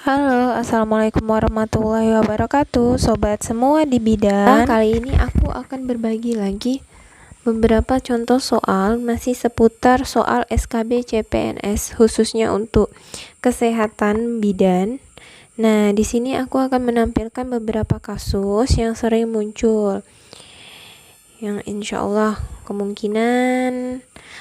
Halo, assalamualaikum warahmatullahi wabarakatuh, sobat semua di bidan. Kali ini aku akan berbagi lagi beberapa contoh soal masih seputar soal SKB CPNS khususnya untuk kesehatan bidan. Nah, di sini aku akan menampilkan beberapa kasus yang sering muncul, yang insya Allah kemungkinan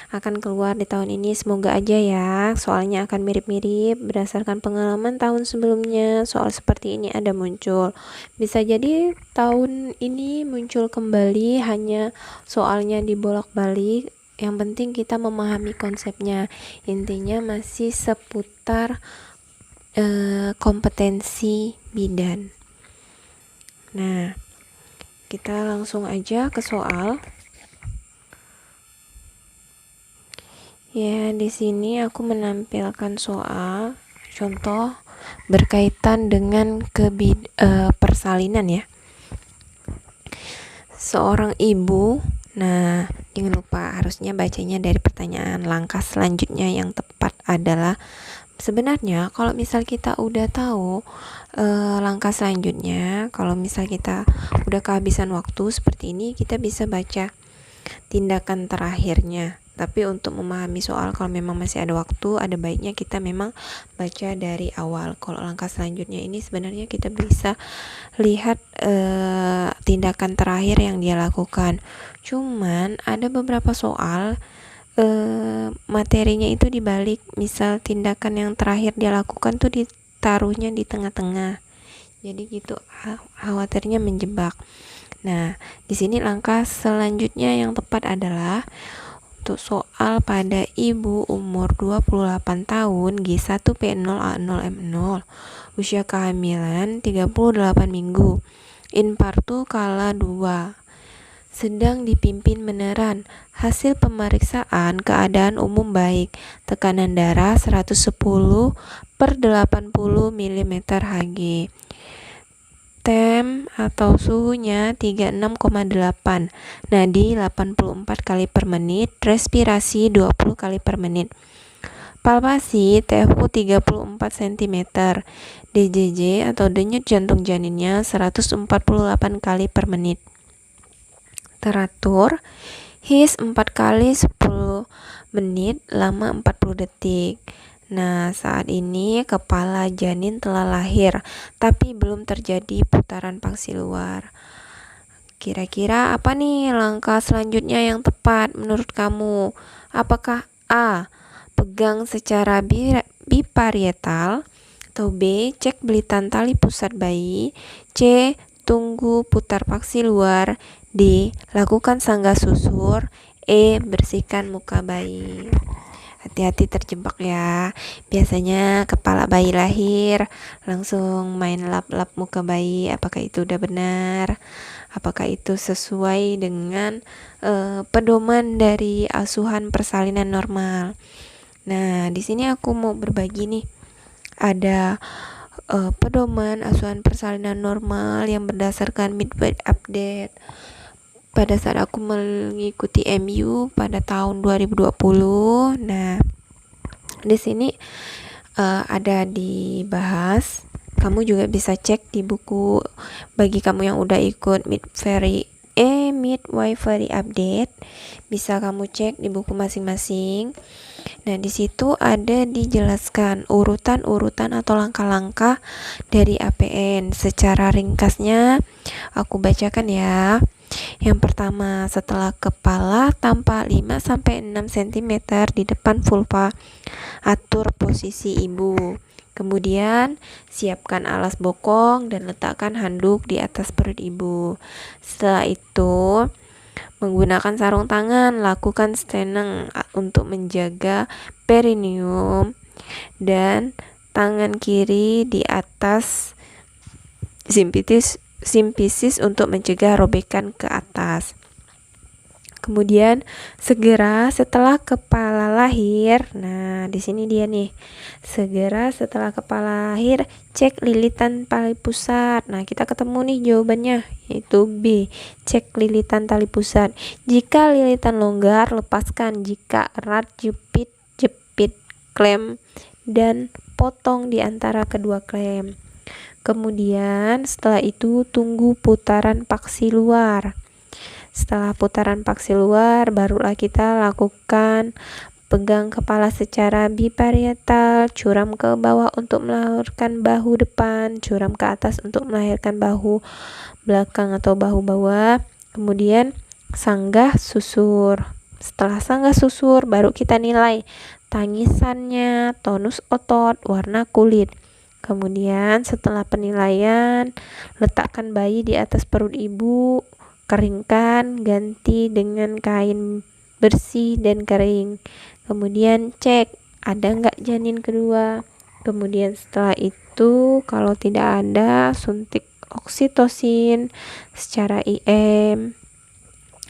akan keluar di tahun ini. Semoga aja ya, soalnya akan mirip-mirip berdasarkan pengalaman tahun sebelumnya. Soal seperti ini ada muncul, bisa jadi tahun ini muncul kembali, hanya soalnya dibolak-balik. Yang penting kita memahami konsepnya, intinya masih seputar kompetensi bidan. Nah, kita langsung aja ke soal. Ya, di sini aku menampilkan soal contoh berkaitan dengan persalinan ya. Seorang ibu, nah jangan lupa harusnya bacanya dari pertanyaan. Langkah selanjutnya yang tepat adalah, sebenarnya kalau misal kita udah tahu langkah selanjutnya, kalau misal kita udah kehabisan waktu seperti ini, kita bisa baca tindakan terakhirnya. Tapi untuk memahami soal, kalau memang masih ada waktu, ada baiknya kita memang baca dari awal. Kalau langkah selanjutnya ini sebenarnya kita bisa lihat tindakan terakhir yang dia lakukan. Cuman ada beberapa soal materinya itu dibalik. Misal tindakan yang terakhir dia lakukan tuh ditaruhnya di tengah-tengah. Jadi gitu, khawatirnya menjebak. Nah, di sini langkah selanjutnya yang tepat adalah untuk soal pada ibu umur 28 tahun, G1P0A0M0, usia kehamilan 38 minggu, infartu kala 2, sedang dipimpin meneran. Hasil pemeriksaan keadaan umum baik, tekanan darah 110/80 mm Hg, tem atau suhunya 36,8, nadi 84 kali per menit, respirasi 20 kali per menit, palpasi TFU 34 cm, DJJ atau denyut jantung janinnya 148 kali per menit, teratur, his 4 kali 10 menit, lama 40 detik. Nah, saat ini kepala janin telah lahir, tapi belum terjadi putaran paksi luar. Kira-kira apa nih langkah selanjutnya yang tepat menurut kamu? Apakah A, pegang secara biparietal, atau B, cek belitan tali pusat bayi, C, tunggu putar paksi luar, D, lakukan sanggah susur, E, bersihkan muka bayi. Hati-hati terjebak ya. Biasanya kepala bayi lahir langsung main lap-lap muka bayi. Apakah itu udah benar? Apakah itu sesuai dengan pedoman dari asuhan persalinan normal? Nah, di sini aku mau berbagi nih. Ada pedoman asuhan persalinan normal yang berdasarkan midwife update pada saat aku mengikuti MU pada tahun 2020. Nah, di sini ada dibahas. Kamu juga bisa cek di buku bagi kamu yang udah ikut midwifery update. Bisa kamu cek di buku masing-masing. Nah, di situ ada dijelaskan urutan-urutan atau langkah-langkah dari APN. Secara ringkasnya aku bacakan ya. Yang pertama, setelah kepala tampak 5-6 cm di depan vulva, atur posisi ibu. Kemudian, siapkan alas bokong dan letakkan handuk di atas perut ibu. Setelah itu, menggunakan sarung tangan, lakukan steneng untuk menjaga perineum, dan tangan kiri di atas simpisis untuk mencegah robekan ke atas. Kemudian segera setelah kepala lahir, nah di sini dia nih. Segera setelah kepala lahir, cek lilitan tali pusat. Nah, kita ketemu nih jawabannya, yaitu B, cek lilitan tali pusat. Jika lilitan longgar, lepaskan. Jika erat, jepit klem dan potong di antara kedua klem. Kemudian setelah itu tunggu putaran paksi luar. Setelah putaran paksi luar, barulah kita lakukan pegang kepala secara biparietal, curam ke bawah untuk melahirkan bahu depan, curam ke atas untuk melahirkan bahu belakang atau bahu bawah. Kemudian sanggah susur. Setelah sanggah susur, baru kita nilai tangisannya, tonus otot, warna kulit. Kemudian setelah penilaian, letakkan bayi di atas perut ibu, keringkan, ganti dengan kain bersih dan kering. Kemudian cek ada nggak janin kedua. Kemudian setelah itu kalau tidak ada, suntik oksitosin secara IM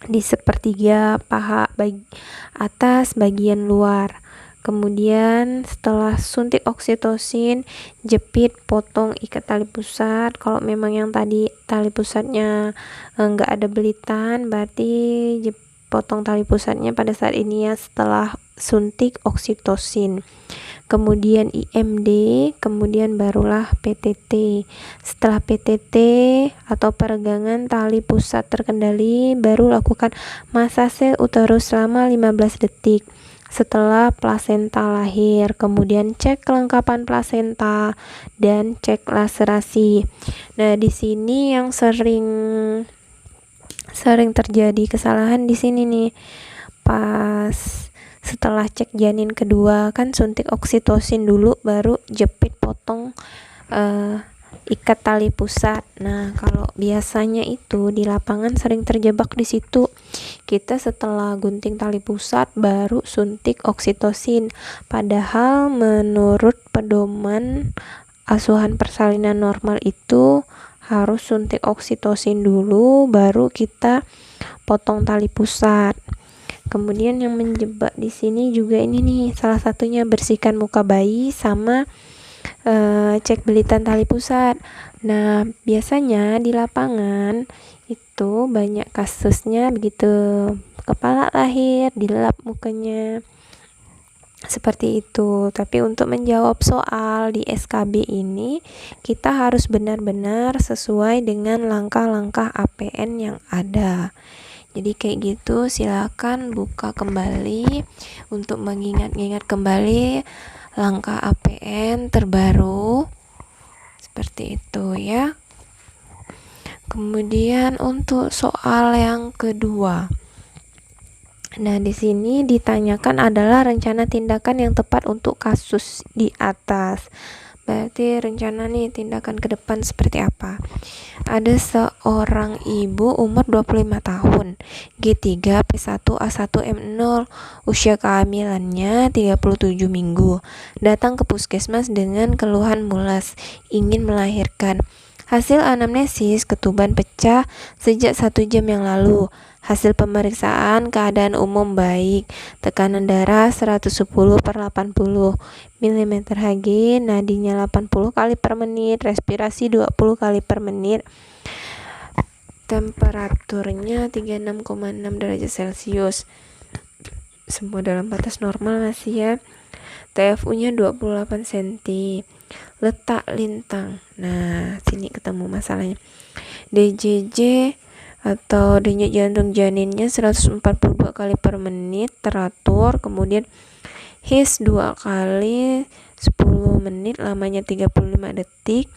di sepertiga paha atas bagian luar. Kemudian setelah suntik oksitosin, jepit, potong, ikat tali pusat. Kalau memang yang tadi tali pusatnya nggak ada belitan, berarti potong tali pusatnya pada saat ini ya, setelah suntik oksitosin. Kemudian IMD, kemudian barulah PTT. Setelah PTT atau peregangan tali pusat terkendali, baru lakukan masase uterus selama 15 detik. Setelah plasenta lahir, kemudian cek kelengkapan plasenta dan cek laserasi. Nah, di sini yang sering terjadi kesalahan di sini nih. Pas setelah cek janin kedua kan suntik oksitosin dulu, baru jepit, potong, ikat tali pusat. Nah, kalau biasanya itu di lapangan sering terjebak di situ. Kita setelah gunting tali pusat baru suntik oksitosin. Padahal menurut pedoman asuhan persalinan normal itu harus suntik oksitosin dulu, baru kita potong tali pusat. Kemudian yang menjebak di sini juga ini nih, salah satunya bersihkan muka bayi sama cek belitan tali pusat. Nah, biasanya di lapangan itu banyak kasusnya begitu kepala lahir dilap mukanya seperti itu. Tapi untuk menjawab soal di SKB ini, kita harus benar-benar sesuai dengan langkah-langkah APN yang ada. Jadi kayak gitu, silakan buka kembali untuk mengingat-ingat kembali langkah APN terbaru seperti itu ya. Kemudian untuk soal yang kedua, nah di sini ditanyakan adalah rencana tindakan yang tepat untuk kasus di atas. Berarti rencana nih tindakan ke depan seperti apa? Ada seorang ibu umur 25 tahun, G3, P1, A1, M0, usia kehamilannya 37 minggu. Datang ke puskesmas dengan keluhan mulas, ingin melahirkan. Hasil anamnesis, ketuban pecah sejak 1 jam yang lalu. Hasil pemeriksaan keadaan umum baik, tekanan darah 110/80 mm Hg, nadinya 80 kali per menit, respirasi 20 kali per menit, temperaturnya 36,6 derajat Celcius, semua dalam batas normal masih ya. TFU-nya 28 cm, letak lintang. Nah, sini ketemu masalahnya. DJJ atau denyut jantung janinnya 142 kali per menit teratur. Kemudian HIS 2 kali 10 menit, lamanya 35 detik.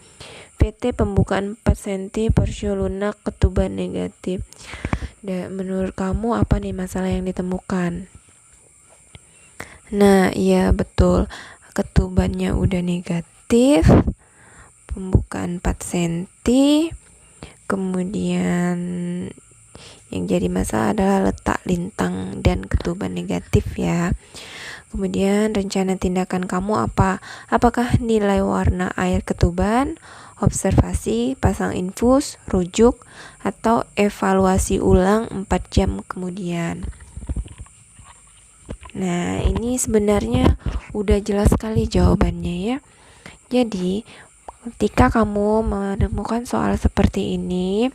PT pembukaan 4 cm, porsio lunak, ketuban negatif. Dan menurut kamu apa nih masalah yang ditemukan? Nah, iya betul, ketubannya udah negatif, pembukaan 4 cm. Kemudian yang jadi masalah adalah letak lintang dan ketuban negatif ya. Kemudian rencana tindakan kamu apa? Apakah nilai warna air ketuban, observasi, pasang infus, rujuk, atau evaluasi ulang 4 jam kemudian? Nah, ini sebenarnya udah jelas sekali jawabannya ya. Jadi, ketika kamu menemukan soal seperti ini,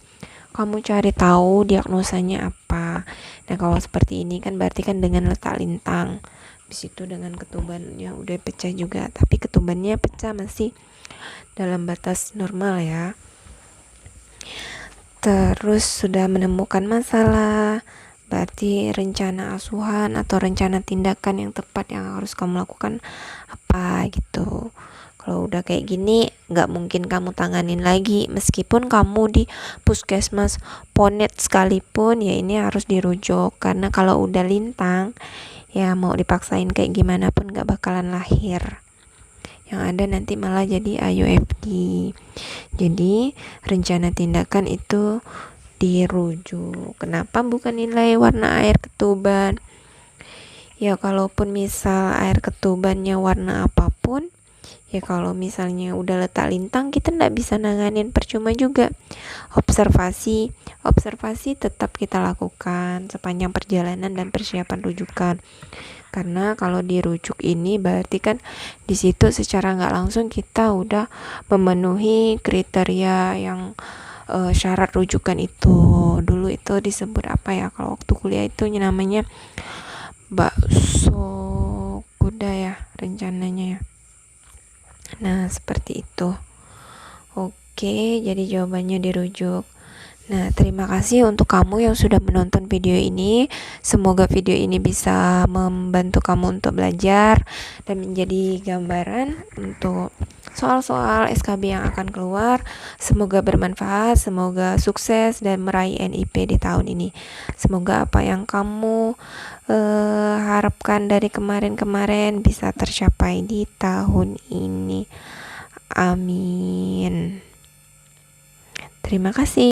kamu cari tahu diagnosanya apa. Nah, kalau seperti ini kan berarti kan dengan letak lintang. Habis itu dengan ketubannya udah pecah juga, tapi ketubannya pecah masih dalam batas normal ya. Terus sudah menemukan masalah, berarti rencana asuhan atau rencana tindakan yang tepat yang harus kamu lakukan apa gitu. Kalau udah kayak gini, nggak mungkin kamu tanganin lagi. Meskipun kamu di puskesmas Ponet sekalipun, ya ini harus dirujuk. Karena kalau udah lintang, ya mau dipaksain kayak gimana pun nggak bakalan lahir. Yang ada nanti malah jadi IUFD. Jadi rencana tindakan itu dirujuk. Kenapa bukan nilai warna air ketuban? Ya kalaupun misal air ketubannya warna apapun, ya kalau misalnya udah letak lintang, kita nggak bisa nanganin, percuma juga. Observasi tetap kita lakukan sepanjang perjalanan dan persiapan rujukan. Karena kalau dirujuk ini berarti kan di situ secara nggak langsung kita udah memenuhi kriteria yang syarat rujukan itu. Dulu itu disebut apa ya, kalau waktu kuliah itu namanya bakso kuda ya rencananya ya. Nah, seperti itu. Oke, jadi jawabannya dirujuk. Nah, terima kasih untuk kamu yang sudah menonton video ini. Semoga video ini bisa membantu kamu untuk belajar dan menjadi gambaran untuk soal-soal SKB yang akan keluar. Semoga bermanfaat, semoga sukses dan meraih NIP di tahun ini. Semoga apa yang kamu harapkan dari kemarin-kemarin bisa tercapai di tahun ini. Amin. Terima kasih.